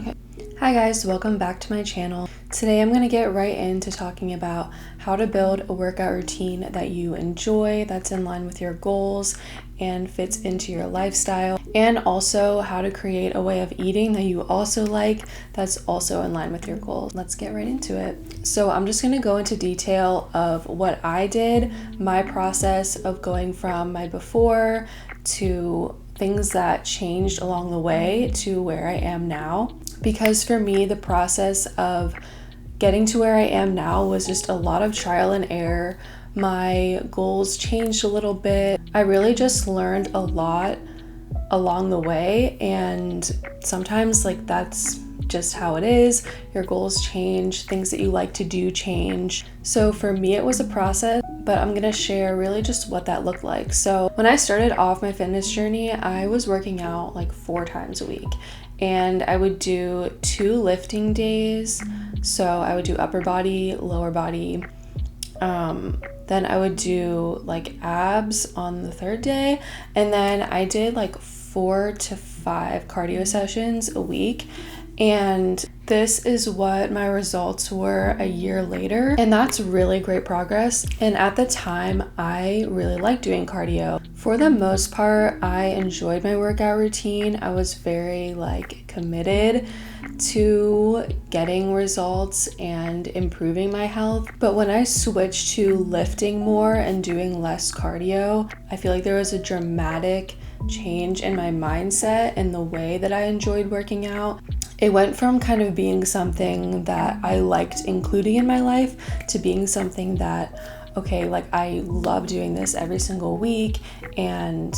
Okay. Hi guys, welcome back to my channel. Today I'm going to get right into talking about how to build a workout routine that you enjoy, that's in line with your goals and fits into your lifestyle, and also how to create a way of eating that you also like that's also in line with your goals. Let's get right into it. So I'm just going to go into detail of what I did, my process of going from my before to things that changed along the way to where I am now. Because for me, the process of getting to where I am now was just a lot of trial and error. My goals changed a little bit. I really just learned a lot along the way, and sometimes that's just how it is. Your goals change, things that you like to do change. So for me, it was a process, but I'm gonna share really just what that looked like. So when I started off my fitness journey, I was working out 4 times a week, and I would do 2 lifting days. So I would do upper body, lower body. Then I would do abs on the 3rd day, and then I did 4 to 5 cardio sessions a week. And this is what my results were a year later, and that's really great progress. And at the time, I really liked doing cardio. For the most part, I enjoyed my workout routine. I was very committed to getting results and improving my health. But when I switched to lifting more and doing less cardio, I feel like there was a dramatic change in my mindset and the way that I enjoyed working out. It went from kind of being something that I liked including in my life to being something that, I love doing this every single week, and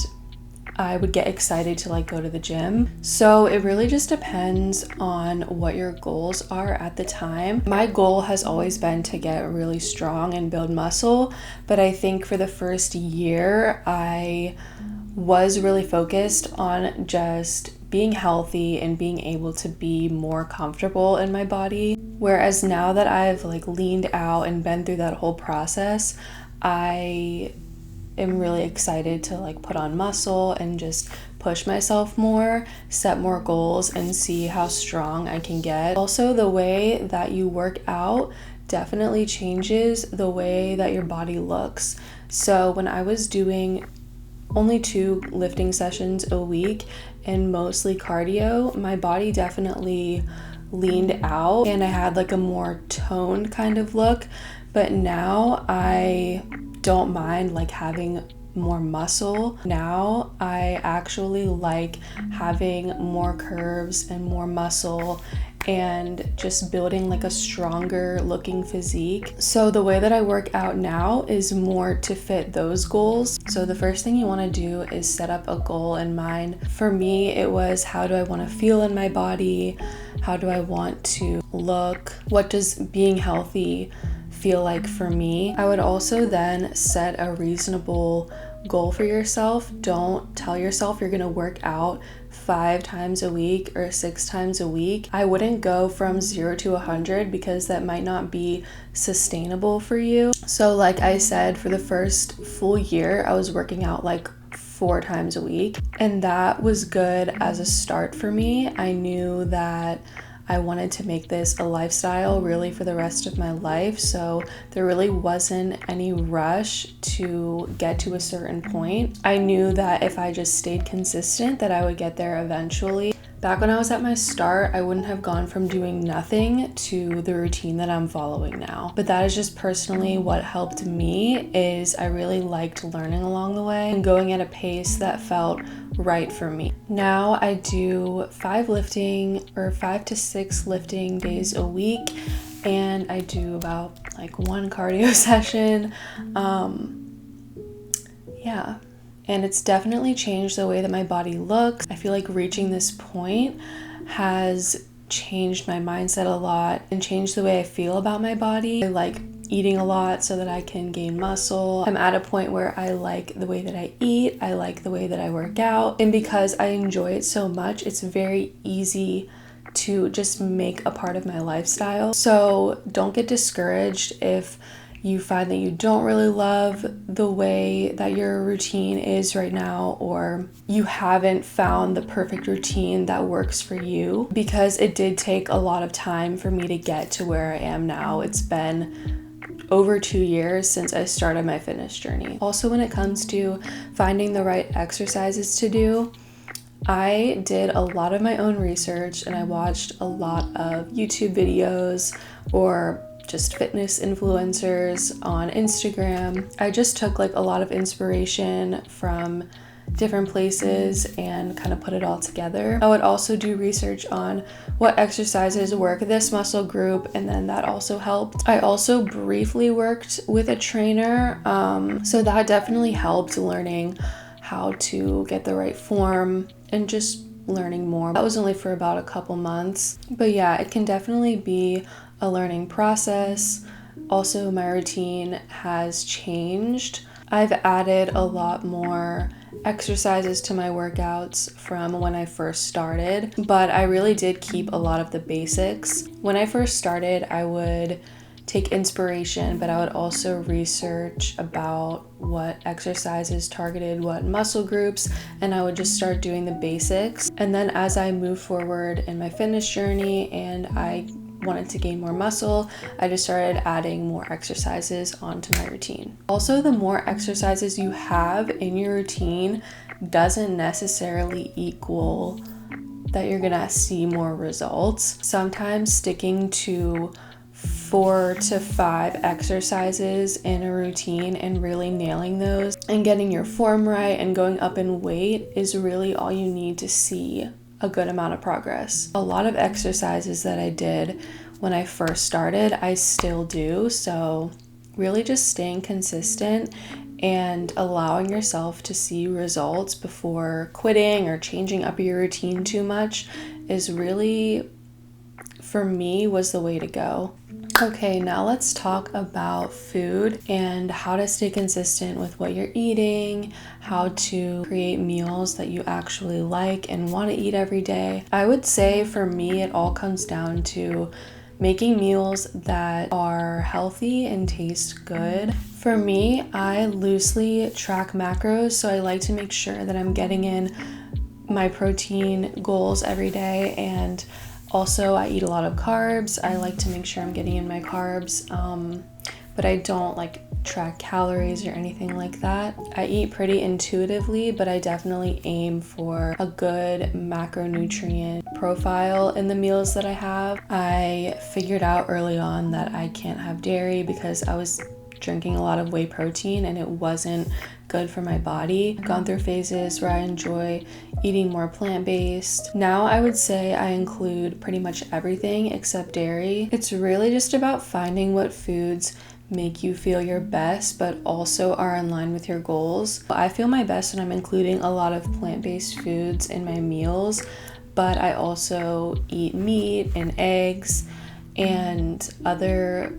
I would get excited to go to the gym. So it really just depends on what your goals are at the time. My goal has always been to get really strong and build muscle, but I think for the first year, I was really focused on just being healthy and being able to be more comfortable in my body. Whereas now that I've leaned out and been through that whole process, I am really excited to put on muscle and just push myself more, set more goals, and see how strong I can get. Also, the way that you work out definitely changes the way that your body looks. So when I was doing only 2 lifting sessions a week and mostly cardio, my body definitely leaned out and I had a more toned kind of look. But now I don't mind having more muscle. Now I actually like having more curves and more muscle and just building a stronger looking physique. So the way that I work out now is more to fit those goals. So the first thing you want to do is set up a goal in mind. For me, it was, how do I want to feel in my body? How do I want to look? What does being healthy feel like for me? I would also then set a reasonable goal for yourself. Don't tell yourself you're gonna work out 5 times a week or 6 times a week. I wouldn't go from 0 to 100 because that might not be sustainable for you. So like I said, for the first full year, I was working out 4 times a week, and that was good as a start for me. I knew that I wanted to make this a lifestyle really for the rest of my life, so there really wasn't any rush to get to a certain point. I knew that if I just stayed consistent that I would get there eventually. Back when I was at my start, I wouldn't have gone from doing nothing to the routine that I'm following now. But that is just personally what helped me, is I really liked learning along the way and going at a pace that felt right for me. Now I do 5 to 6 lifting days a week, and I do about 1 cardio session. Yeah. And it's definitely changed the way that my body looks. I feel like reaching this point has changed my mindset a lot and changed the way I feel about my body. I like eating a lot so that I can gain muscle. I'm at a point where I like the way that I eat. I like the way that I work out. And because I enjoy it so much, it's very easy to just make a part of my lifestyle. So don't get discouraged if you find that you don't really love the way that your routine is right now, or you haven't found the perfect routine that works for you, because it did take a lot of time for me to get to where I am now. It's been over 2 years since I started my fitness journey. Also, when it comes to finding the right exercises to do, I did a lot of my own research and I watched a lot of YouTube videos or just fitness influencers on Instagram. I just took like a lot of inspiration from different places and kind of put it all together. I would also do research on what exercises work this muscle group, and then that also helped. I also briefly worked with a trainer, so that definitely helped learning how to get the right form and just learning more. That was only for about a couple months, but yeah, it can definitely be a learning process. Also, my routine has changed. I've added a lot more exercises to my workouts from when I first started, but I really did keep a lot of the basics. When I first started, I would take inspiration, but I would also research about what exercises targeted what muscle groups, and I would just start doing the basics. And then as I moved forward in my fitness journey and I wanted to gain more muscle, I just started adding more exercises onto my routine. Also, the more exercises you have in your routine doesn't necessarily equal that you're gonna see more results. Sometimes sticking to 4 to 5 exercises in a routine and really nailing those and getting your form right and going up in weight is really all you need to see a good amount of progress. A lot of exercises that I did when I first started, I still do. So really just staying consistent and allowing yourself to see results before quitting or changing up your routine too much is really, for me, was the way to go. Okay, now let's talk about food and how to stay consistent with what you're eating, how to create meals that you actually like and want to eat every day. I would say for me, it all comes down to making meals that are healthy and taste good. For me, I loosely track macros, so I like to make sure that I'm getting in my protein goals every day, and also, I eat a lot of carbs. I like to make sure I'm getting in my carbs, but I don't like track calories or anything like that. I eat pretty intuitively, but I definitely aim for a good macronutrient profile in the meals that I have. I figured out early on that I can't have dairy because I was drinking a lot of whey protein and it wasn't good for my body. I've gone through phases where I enjoy eating more plant-based. Now I would say I include pretty much everything except dairy. It's really just about finding what foods make you feel your best but also are in line with your goals. I feel my best when I'm including a lot of plant-based foods in my meals, but I also eat meat and eggs and other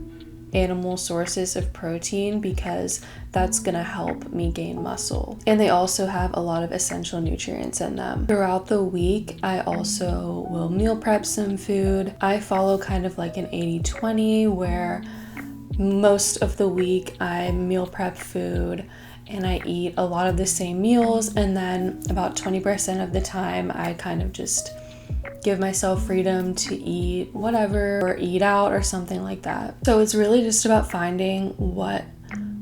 animal sources of protein because that's gonna help me gain muscle. And they also have a lot of essential nutrients in them. Throughout the week, I also will meal prep some food. I follow kind of like an 80-20 where most of the week I meal prep food and I eat a lot of the same meals, and then about 20% of the time I kind of just give myself freedom to eat whatever or eat out or something like that. So it's really just about finding what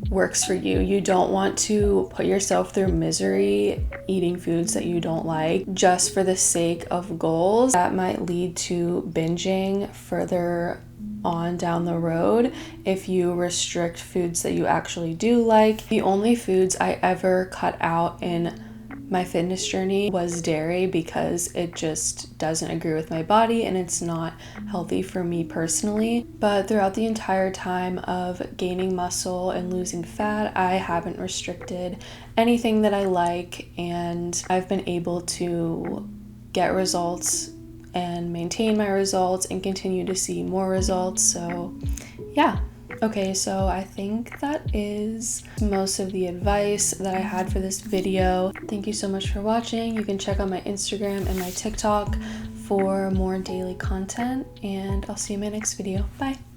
works for you. You don't want to put yourself through misery eating foods that you don't like just for the sake of goals. That might lead to binging further on down the road if you restrict foods that you actually do like. The only foods I ever cut out in my fitness journey was dairy because it just doesn't agree with my body and it's not healthy for me personally. But throughout the entire time of gaining muscle and losing fat, I haven't restricted anything that I like, and I've been able to get results and maintain my results and continue to see more results. So yeah. Okay, so I think that is most of the advice that I had for this video. Thank you so much for watching. You can check out my Instagram and my TikTok for more daily content, and I'll see you in my next video. Bye!